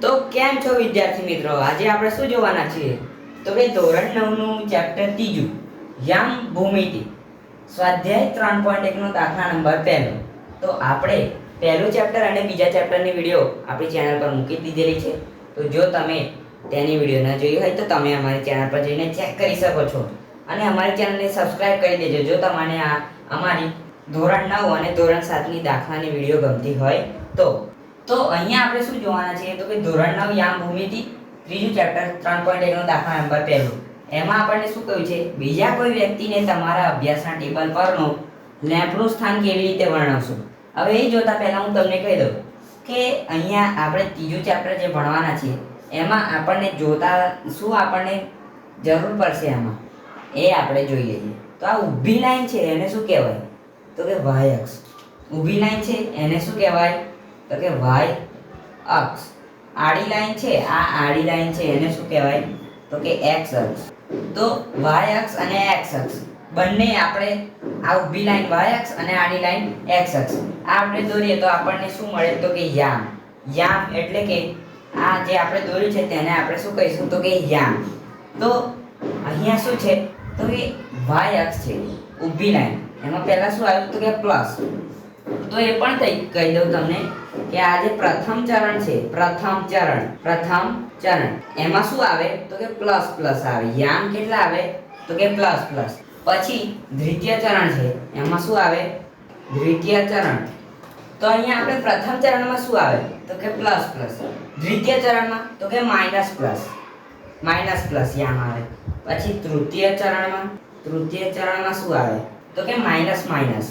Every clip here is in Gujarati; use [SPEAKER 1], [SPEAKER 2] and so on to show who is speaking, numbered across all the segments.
[SPEAKER 1] તો કેમ છો વિદ્યાર્થી મિત્રો? આજે આપણે શું જોવાના છીએ? તો કે ધોરણ 9 નું ચેપ્ટર 3 યામ ભૂમિતિ સ્વાધ્યાય 3.1 નો દાખલા નંબર 1. તો આપણે પહેલું ચેપ્ટર અને બીજા ચેપ્ટરની વિડિયો આપણી ચેનલ પર મૂકી દીધેલી છે. તો જો તમે તેની વિડિયો ન જોઈ હોય તો તમે અમારી ચેનલ પર જઈને ચેક કરી શકો છો અને અમારી ચેનલને સબસ્ક્રાઇબ કરી દેજો જો તમને આ અમારી ધોરણ 9 અને ધોરણ 7 ની દાખલાની વિડિયો ગમતી હોય તો અહીંયા આપણે શું જોવાના છીએ? તો કે ધોરણ 9 યામ ભૂમિતિ ત્રીજું ચેપ્ટર 3.1 નો દાખલા નંબર 1. એમાં આપણને શું કહ્યું છે? બીજા કોઈ વ્યક્તિને તમારા અભ્યાસના ટેબલ પરનો લેમ્પનું સ્થાન કેવી રીતે વર્ણવશો? હવે એ જોતા પહેલા હું તમને કહી દઉં કે અહીંયા આપણે ત્રીજું ચેપ્ટર જે ભણવાના છીએ એમાં આપણને જોતા શું આપણને જરૂર પડશે એમાં એ આપણે જોઈ લઈએ. તો આ ઊભી લાઈન છે એને શું કહેવાય? તો કે વાય અક્ષ. ઊભી લાઈન છે એને શું કહેવાય? તો કે વાય અક્ષ. આડી લાઈન છે, આ આડી લાઈન છે એને શું કહેવાય? તો કે એક્સ અક્ષ. તો વાય અક્ષ અને એક્સ અક્ષ બંને આપણે આ ઊભી લાઈન વાય અક્ષ અને આડી લાઈન એક્સ અક્ષ આ આપણે દોરીએ તો આપણને શું મળે? તો કે યામ. યામ એટલે કે આ જે આપણે દોર્યું છે તેને આપણે શું કહીશું? તો કે યામ. તો અહીંયા શું છે? તો કે વાય અક્ષ છે ઊભી લાઈન, એમાં પહેલા શું આવ્યું? તો કે પ્લસ. તો એ પણ કહી દઉં તમને કે આ જે પ્રથમ ચરણ છે, પ્રથમ ચરણ એમાં શું આવે? તો કે પ્લસ પ્લસ આવે. યામ કેટલા આવે? તો કે પ્લસ પ્લસ. પછી દ્વિતીય ચરણ છે એમાં શું આવે? દ્વિતીય ચરણ. તો અહીંયા આપણે પ્રથમ ચરણમાં શું આવે? તો કે પ્લસ પ્લસ. દ્વિતીય ચરણમાં તો કે માઈનસ પ્લસ યામ આવે. પછી તૃતીય ચરણમાં શું આવે? તો કે માઈનસ.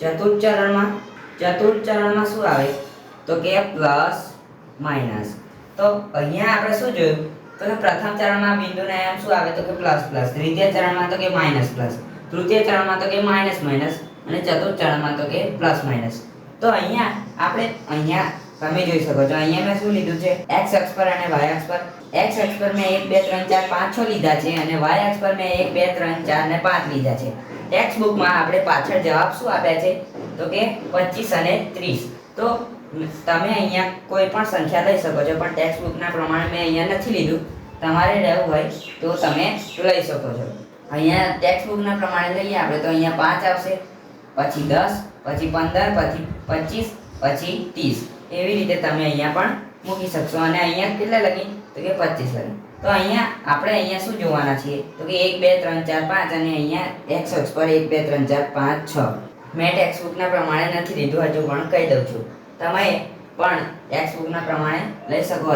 [SPEAKER 1] ચતુર્થ ચરણમાં શું આવે? તો કે પ્લસ માઈનસ. તો અહીંયા આપણે શું જોયું? તો કે પ્રથમ ચરણમાં બિંદુના યામ શું આવે? તો કે પ્લસ પ્લસ. દ્વિતીય ચરણમાં તો કે માઈનસ પ્લસ. તૃતીય ચરણમાં તો કે માઈનસ અને ચતુર્થ ચરણમાં તો કે પ્લસ માઈનસ. તો અહીંયા તમે જોઈ શકો છો અહીંયા મેં શું લીધું છે? x અક્ષ પર અને y અક્ષ પર. x અક્ષ પર મેં 1 2 3 4 5 6 લીધા છે અને y અક્ષ પર મેં 1 2 3 4 ને 5 લીધા છે. ટેક્સ્ટ બુકમાં આપણે પાછળ જવાબ શું આપ્યા છે? તો કે 25 અને 30. તો તમે અહીંયા કોઈ પણ સંખ્યા લઈ શકો છો, પણ ટેક્સ્ટ બુકના પ્રમાણે મેં અહીંયા નથી લીધું. તમારે લેવું હોય તો તમે લઈ શકો છો. અહીંયા ટેક્સ્ટ બુકના પ્રમાણે લઈએ આપણે તો અહીંયા 5 આવશે, પછી 10, પછી 15, પછી 25, પછી 30. એવી રીતે તમે અહીંયા પણ મૂકી શકશો. અને અહીંયા કેટલા લખી? તો કે 25 લખી. તો આપણે શું જોવાના છીએ? તો કે 1 2 3 4 5 અને અહીંયા x અક્ષ પર 1 2 3 4 5 6. મેં ટેક્સ્ટ બુકના પ્રમાણે નથી લીધું, હજુ પણ કહી દઉં છું. તમે પણ ટેક્સ્ટ બુકના પ્રમાણે લઈ શકો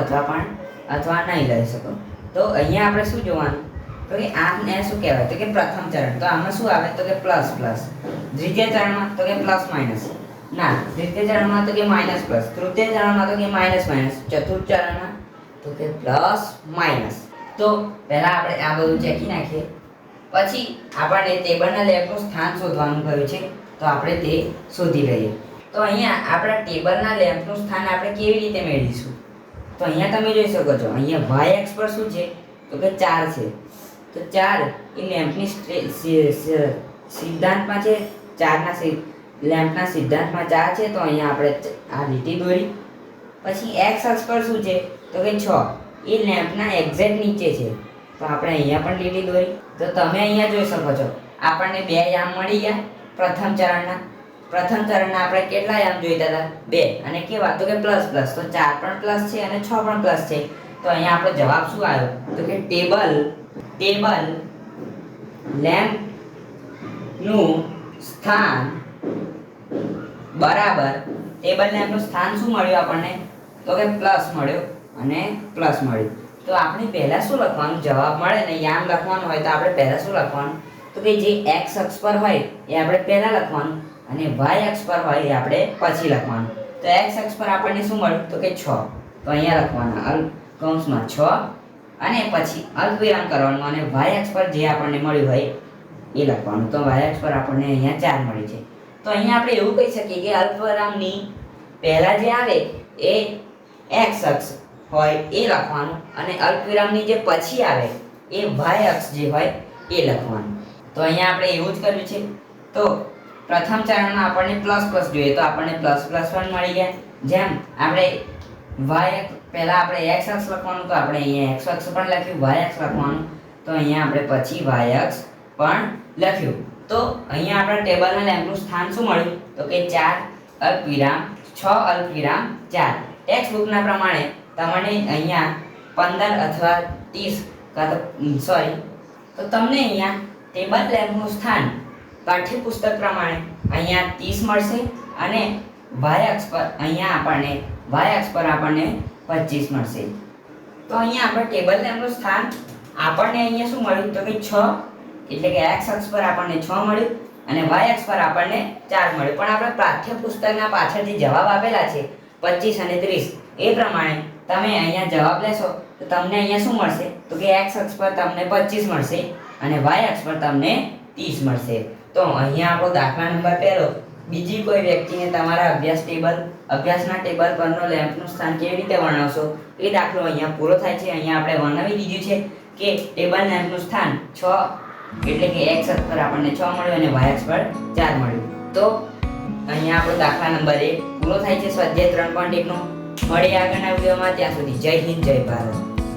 [SPEAKER 1] અથવા નહીં લઈ શકો. તો અહીંયા આપણે શું જોવાનું? તો કે આને શું કહેવાય? તો કે પ્રથમ ચરણ. તો આમાં શું આવે? તો કે પ્લસ પ્લસ. દ્વિતીય ચરણમાં તો કે પ્લસ માઈનસ. દ્વિતીય ચરણમાં તો કે માઈનસ પ્લસ. તૃતીય ચરણમાં તો કે માઈનસ. ચતુર્થ ચરણમાં તો કે પ્લસ માઈનસ. તો પહેલા આપણે આ બધું ચેકી નાખીએ. પછી આપણને ટેબલના લેમ્પનું સ્થાન શોધવાનું કહ્યું છે, તો આપણે તે શોધી લઈએ. તો અહીંયા આપણા ટેબલના લેમ્પનું સ્થાન આપણે કેવી રીતે મેળવીશું? તો અહીંયા તમે જોઈ શકો છો અહીંયા y અક્ષ પર શું છે? તો કે 4 છે. તો 4 એ લેમ્પની સિદ્ધાંતમાં છે. લેમ્પના સિદ્ધાંતમાં 4 છે. તો અહીંયા આપણે આ લીટી દોરી. પછી x અક્ષ પર શું છે? તો કે 6 એ લેમ્પના એક્ઝેક્ટ નીચે છે. તો આપણે અહીંયા પણ લીટી દોરી. તો તમે અહીંયા જોઈ શકો છો આપણને 2 યામ મળી ગયા પ્રથમ ચરણના આપણે કેટલા યામ જોઈતા હતા? 2. અને કેવા? તો કે પ્લસ પ્લસ. તો 4 પણ પ્લસ છે અને 6 પણ પ્લસ છે. તો અહીંયા આપણો જવાબ શું આવ્યો? તો કે ટેબલ લેમ્પ નું સ્થાન બરાબર ટેબલ લેમ્પનું સ્થાન શું મળ્યું આપણને? તો કે પ્લસ મળ્યો અને પ્લસ મળ્યું. તો આપણે પહેલા શું લખવાનું? જવાબ મળે ને યામ લખવાનું હોય તો આપણે પહેલા શું લખવાનું? તો કે જે x અક્ષ પર હોય એ આપણે પહેલા લખવાનું અને y અક્ષ પર હોય એ આપણે પછી લખવાનું. તો x અક્ષ પર આપણને શું મળ્યું? તો કે 6. તો અહીંયા લખવાના કૌંસમાં 6 અને પછી અલ્પવિરામ કરવાનું અને y અક્ષ પર જે આપણને મળ્યું હોય એ લખવાનું. તો y અક્ષ પર આપણને અહીંયા 4 મળી છે. તો અહીંયા આપણે એવું કહી શકીએ કે અલ્પવિરામની પહેલા જે આવે એ x અક્ષ હોય એ લખવાનું અને અલ્પવિરામની જે પછી આવે એ y અક્ષ જે હોય એ લખવાનું. તો અહીંયા આપણે એવું જ કર્યું છે. તો પ્રથમ ચરણમાં આપણને પ્લસ પ્લસ જોઈએ તો આપણને પ્લસ પ્લસ પણ મળી ગયા. જેમ આપણે y પહેલા આપણે x અક્ષ લખવાનું, તો આપણે અહીંયા x અક્ષ પણ લખ્યું, y અક્ષ લખવાનું, તો અહીંયા આપણે પછી y અક્ષ પણ લખ્યું. તો અહીંયા આપણા ટેબલના લેમ્પનું સ્થાન શું મળ્યું? તો કે 4 અલ્પવિરામ 6 અલ્પવિરામ 4. ટેક્સ્ટ બુકના પ્રમાણે તમને અહીંયા 15 અથવા 30 તો તમને અહીંયા ટેબલ લેમ્પનું સ્થાન પાઠ્યપુસ્તક પ્રમાણે અહીંયા 30 મળશે અને y અક્ષ પર આપણને 25 મળશે. તો અહીંયા આપણે ટેબલ લેમ્પનું સ્થાન આપણને અહીંયા શું મળ્યું? તો કે 6, એટલે કે x અક્ષ પર આપણને 6 મળ્યું અને y અક્ષ પર આપણને 4 મળ્યું. પણ આપણે પાઠ્યપુસ્તકના પાછળથી જવાબ આપેલા છે 25 અને 30, એ પ્રમાણે તમે અહીંયા જવાબ લેશો તો તમને અહીંયા શું મળશે? તો કે x અક્ષ પર તમને 25 મળશે અને y અક્ષ પર તમને 30 મળશે. તો અહીંયા આપણો દાખલા નંબર પહેલો, બીજી કોઈ વ્યક્તિને તમારા અભ્યાસના ટેબલ પરનો લેમ્પનું સ્થાન કેવી રીતે વર્ણવશો, એ દાખલો અહીંયા પૂરો થાય છે. અહીંયા આપણે વર્ણવી દીધું છે કે ટેબલ લેમ્પનું સ્થાન 6, એટલે કે x અક્ષ પર આપણને 6 મળ્યું અને y અક્ષ પર 4 મળ્યું. તો અહીંયા આપણો દાખલા નંબર 1 પૂરો થાય છે સ્વાધ્યાય 3.1 નો. મળીએ આગળના વિડીયોમાં. ત્યાં સુધી જય હિન્દ, જય ભારત.